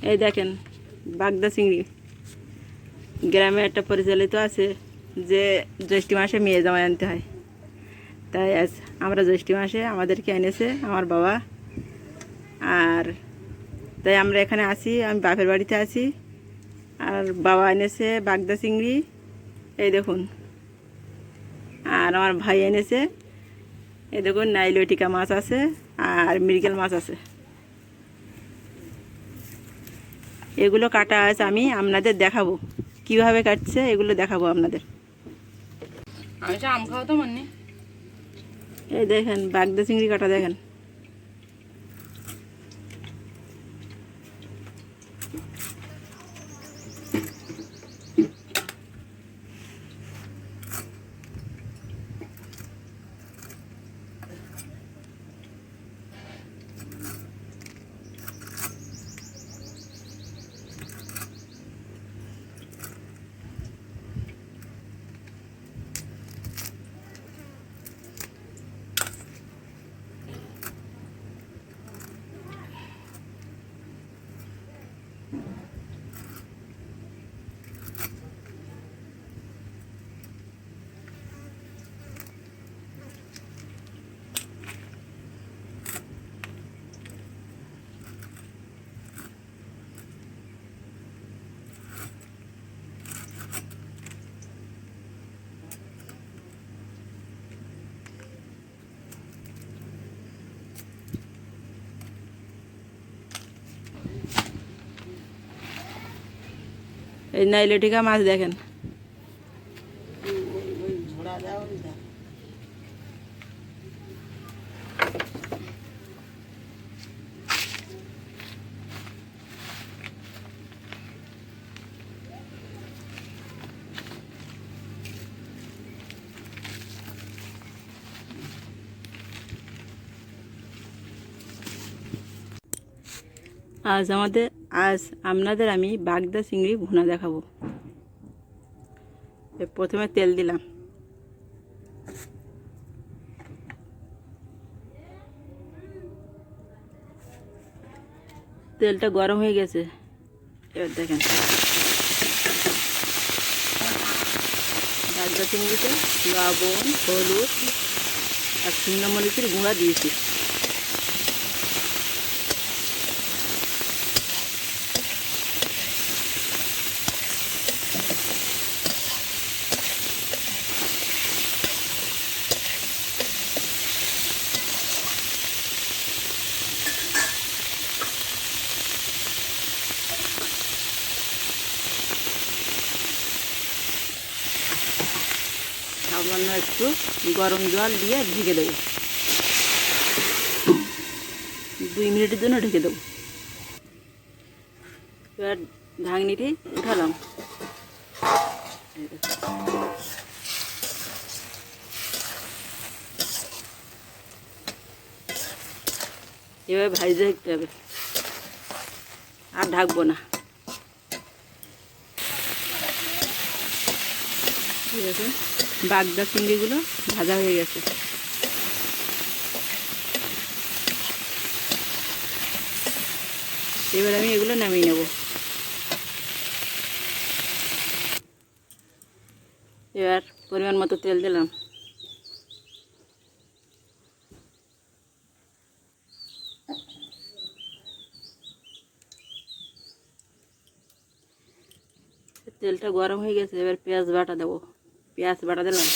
এই দেখেন বাগদা চিংড়ি। গ্রামে একটা পরিচালিত আছে যে জ্যৈষ্ঠ মাসে মেয়ে জামাই আনতে হয়, তাই আজ আমরা জ্যৈষ্ঠ মাসে আমাদেরকে এনেছে আমার বাবা। আর তাই আমরা এখানে আছি, আমি বাপের বাড়িতে আছি। আর বাবা এনেছে বাগদা চিংড়ি, এই দেখুন। আর আমার ভাই এনেছে, এই দেখুন নাইলটিকা মাছ আছে আর মৃগেল মাছ আছে। এগুলো কাটা আছে, আমি আপনাদের দেখাবো কিভাবে কাটছে, এগুলো দেখাবো আপনাদের। আমি আম খাওয়া তো মানে। এই দেখেন বাগদা চিংড়ি কাটা দেখেন। এই নাইলটিকা মাছ দেখেন। আজ আপনাদের আমি বাগদা চিংড়ি ভুনা দেখাবো। প্রথমে তেল দিলাম, তেলটা গরম হয়ে গেছে। এবার দেখেন বাগদা চিংড়িতে লবণ, হলুদ আর শুকনো মরিচের গুঁড়া দিয়েছি। সামান্য একটু গরম জল দিয়ে ঢেকে দেবো, 2 মিনিটের জন্য ঢেকে দেবো। এবার ঢাকনিটি উঠালাম, এভাবে ভাজতে দেখতে হবে, আর ঢাকবো না। ঠিক আছে, বাগদা চিংড়িগুলো ভাজা হয়ে গেছে। এবার আমি এগুলো নামিয়ে নেব। এবার পরিমাণ মতো তেল দিলাম, তেলটা গরম হয়ে গেছে। এবার পেঁয়াজ বাটা দেবো, পেঁয়াজ বাটা দিলাম।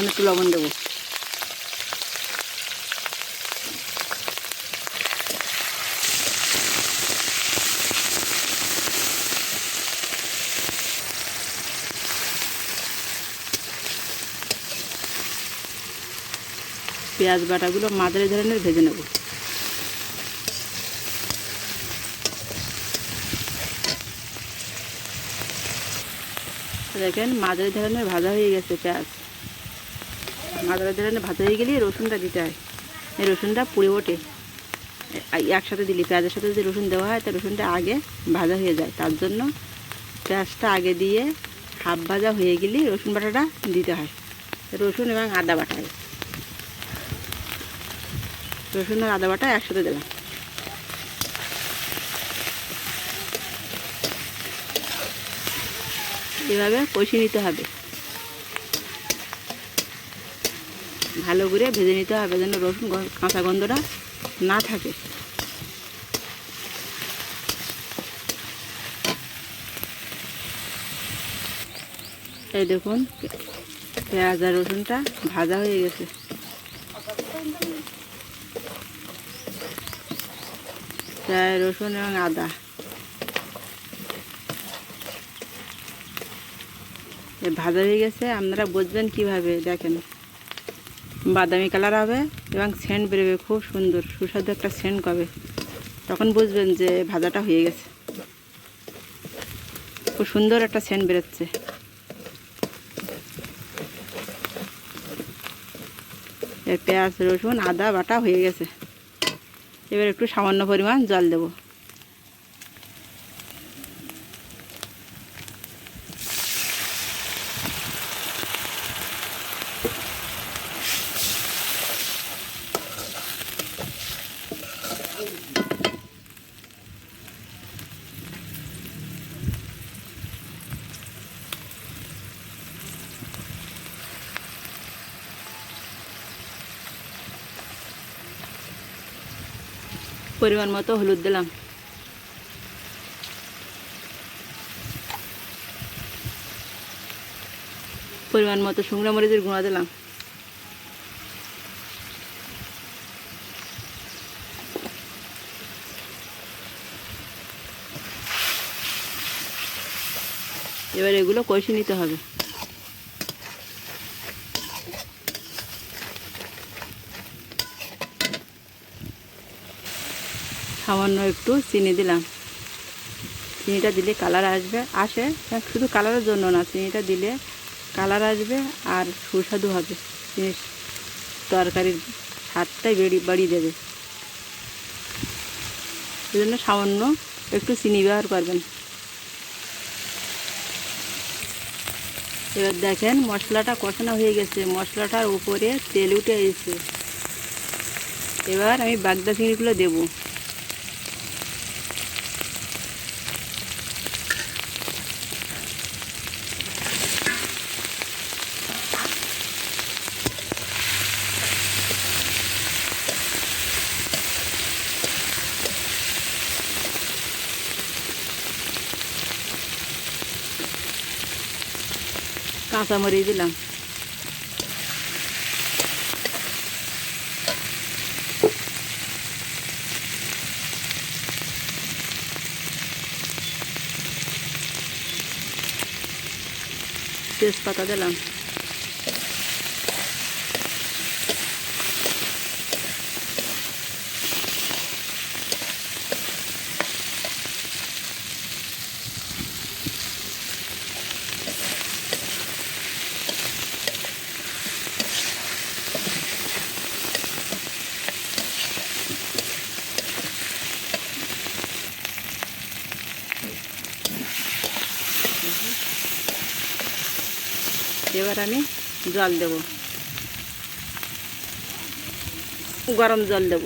একটু লবণ দেবো, পেঁয়াজ বাটাগুলো মাঝারি ধরনের ভেজে নেব। দেখেন মাঝারি ধরনের ভাজা হয়ে গেছে। পেঁয়াজ মাঝারি ধরনের ভাজা হয়ে গেলে রসুনটা দিতে হয়, এই রসুনটা পুড়ে ওঠে। একসাথে দিলে পেঁয়াজের সাথে যদি রসুন দেওয়া হয় তা রসুনটা আগে ভাজা হয়ে যায়, তার জন্য পেঁয়াজটা আগে দিয়ে হাফ ভাজা হয়ে গেলে রসুন বাটাটা দিতে হয়। রসুন এবং আদা বাটা, রসুন আর আদা বাটা একসাথে দিলাম। এভাবে কষিয়ে নিতে হবে, ভালো করে ভেজে নিতে হবে যেন রসুন কাঁচা গন্ধটা না থাকে। এই দেখুন পেঁয়াজ আর রসুনটা ভাজা হয়ে গেছে। পেঁয়াজ রসুন এবং আদা ভাজা হয়ে গেছে। আপনারা বুঝবেন কিভাবে, দেখেন বাদামি কালার হবে এবং সেন্ট বেরোবে, খুব সুন্দর সুস্বাদু একটা সেন্ট হবে, তখন বুঝবেন যে ভাজাটা হয়ে গেছে। খুব সুন্দর একটা সেন্ট বেরোচ্ছে। পেঁয়াজ রসুন আদা বাটা হয়ে গেছে। এবার একটু সামান্য পরিমাণ জল দেব। পরিমাণ মতো হলুদ দিলাম। পরিমাণ মতো শুকনো মরিচের গুঁড়া দিলাম। এবার এগুলো কষিয়ে নিতে হবে। সামান্য একটু চিনি দিলাম। চিনিটা দিলে কালার আসে, শুধু কালারের জন্য না, চিনিটা দিলে কালার আসবে আর সুস্বাদু হবে। জিনিস তরকারির স্বাদটাই বাড়িয়ে দেবে। এই জন্য সামান্য একটু চিনি ব্যবহার করবেন। এবার দেখেন মশলাটা কষানো হয়ে গেছে, মশলাটার উপরে তেল উঠে এসেছে। এবার আমি বাগদা চিংড়িগুলো দেবো। কাঁচামরিচ দিলাম। তেজপাতা দিলাম। এবার আমি জল দেব, গরম জল দেব।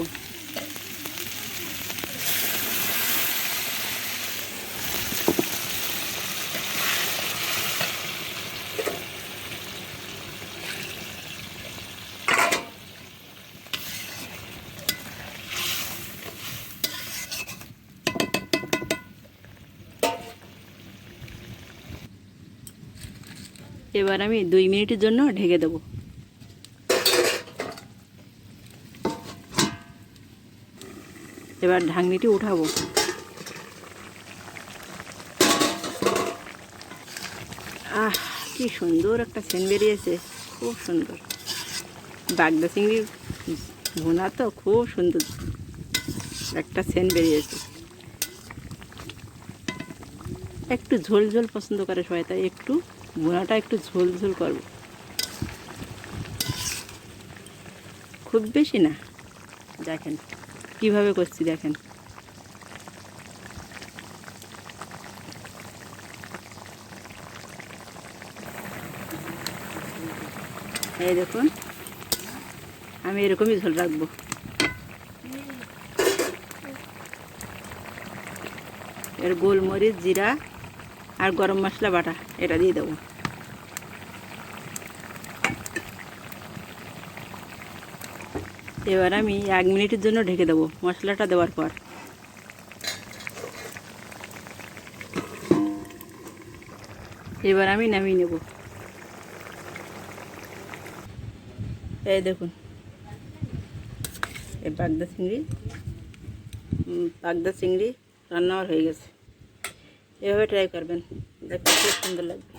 এবার আমি 2 মিনিটের জন্য ঢেকে দেব। এবার ঢাকনিটি উঠাবো। আহ, কি সুন্দর একটা সেন্ট বেরিয়েছে, খুব সুন্দর। বাগদা চিংড়ির ভুনা তো খুব সুন্দর একটা সেন্ট বেরিয়েছে। একটু ঝোল ঝোল পছন্দ করে সবাই, তাই একটু ভুনাটা একটু ঝোল ঝোল করব, খুব বেশি না। দেখেন কিভাবে করছি, দেখেন এই দেখুন আমি এরকমই ঝোল রাখবো। এর গোলমরিচ, জিরা আর গরম মশলা বাটা এটা দিয়ে দেবো। এবার আমি 1 মিনিটের জন্য ঢেকে দেবো মশলাটা দেওয়ার পর। এবার আমি নামিয়ে নেব। এই দেখুন এই বাগদা চিংড়ি রান্না হয়ে গেছে। এভাবে ট্রাই করবেন, দেখতে খুব সুন্দর লাগবে।